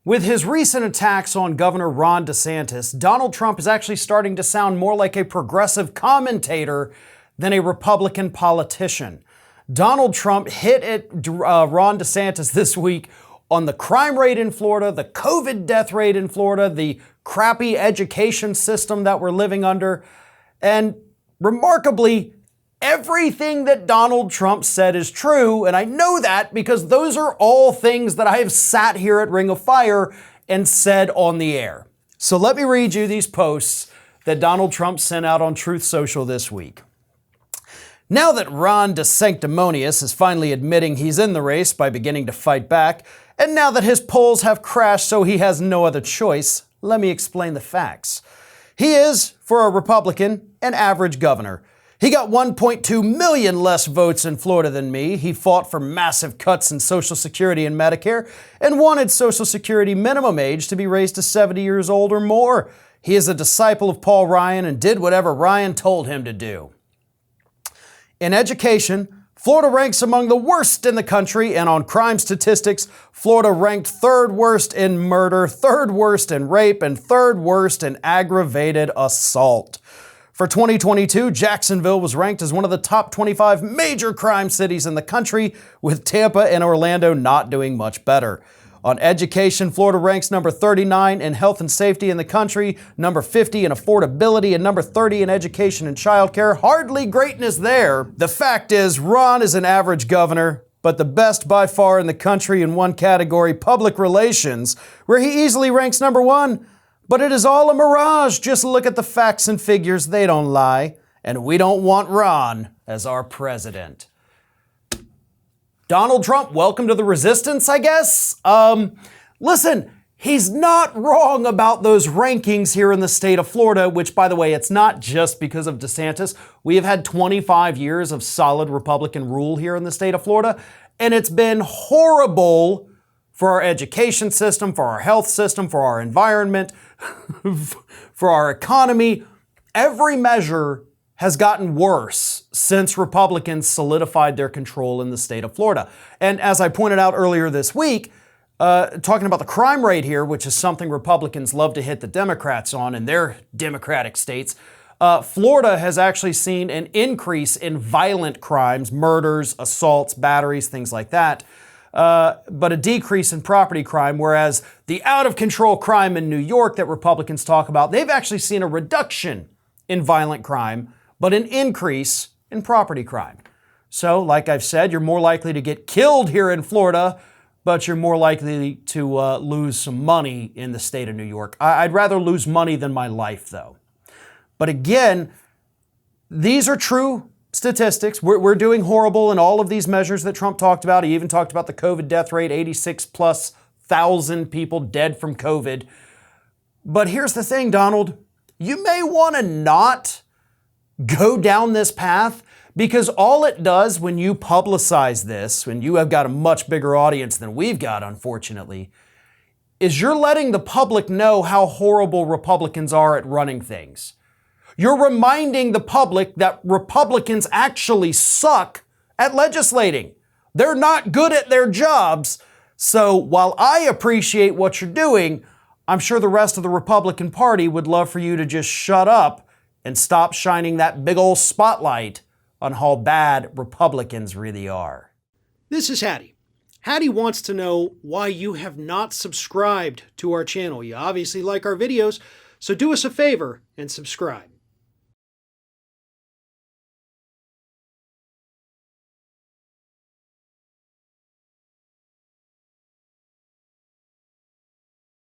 With his recent attacks on Governor Ron DeSantis, Donald Trump is actually starting to sound more like a progressive commentator than a Republican politician. Donald Trump hit at Ron DeSantis this week on the crime rate in Florida, the COVID death rate in Florida, the crappy education system that we're living under, and remarkably, everything that Donald Trump said is true, and I know that because those are all things that I have sat here at Ring of Fire and said on the air. So let me read you these posts that Donald Trump sent out on Truth Social this week. Now that Ron DeSanctimonious is finally admitting he's in the race by beginning to fight back, and now that his polls have crashed so he has no other choice, let me explain the facts. He is, for a Republican, an average governor. He got 1.2 million less votes in Florida than me. He fought for massive cuts in Social Security and Medicare and wanted Social Security minimum age to be raised to 70 years old or more. He is a disciple of Paul Ryan and did whatever Ryan told him to do. In education, Florida ranks among the worst in the country, and on crime statistics, Florida ranked third worst in murder, third worst in rape, and third worst in aggravated assault. For 2022, Jacksonville was ranked as one of the top 25 major crime cities in the country, with Tampa and Orlando not doing much better. On education, Florida ranks number 39 in health and safety in the country, number 50 in affordability, and number 30 in education and childcare. Hardly greatness there. The fact is, Ron is an average governor, but the best by far in the country in one category, public relations, where he easily ranks number 1. But it is all a mirage. Just look at the facts and figures. They don't lie. And we don't want Ron as our president. Donald Trump, welcome to the resistance, I guess. Listen, he's not wrong about those rankings here in the state of Florida, which, by the way, it's not just because of DeSantis. We have had 25 years of solid Republican rule here in the state of Florida, and it's been horrible for our education system, for our health system, for our environment, for our economy. Every measure has gotten worse since Republicans solidified their control in the state of Florida. And as I pointed out earlier this week, talking about the crime rate here, which is something Republicans love to hit the Democrats on in their Democratic states, Florida has actually seen an increase in violent crimes, murders, assaults, batteries, things like that, but a decrease in property crime, whereas the out-of-control crime in New York that Republicans talk about, they've actually seen a reduction in violent crime, but an increase in property crime. So, like I've said, you're more likely to get killed here in Florida, but you're more likely to lose some money in the state of New York. I'd rather lose money than my life, though. But again, these are true statistics. We're doing horrible in all of these measures that Trump talked about. He even talked about the COVID death rate, 86,000+ people dead from COVID. But here's the thing, Donald. You may want to not go down this path, because all it does when you publicize this, when you have got a much bigger audience than we've got, unfortunately, is you're letting the public know how horrible Republicans are at running things. You're reminding the public that Republicans actually suck at legislating. They're not good at their jobs. So while I appreciate what you're doing, I'm sure the rest of the Republican Party would love for you to just shut up and stop shining that big old spotlight on how bad Republicans really are. This is Hattie. Hattie wants to know why you have not subscribed to our channel. You obviously like our videos, so do us a favor and subscribe.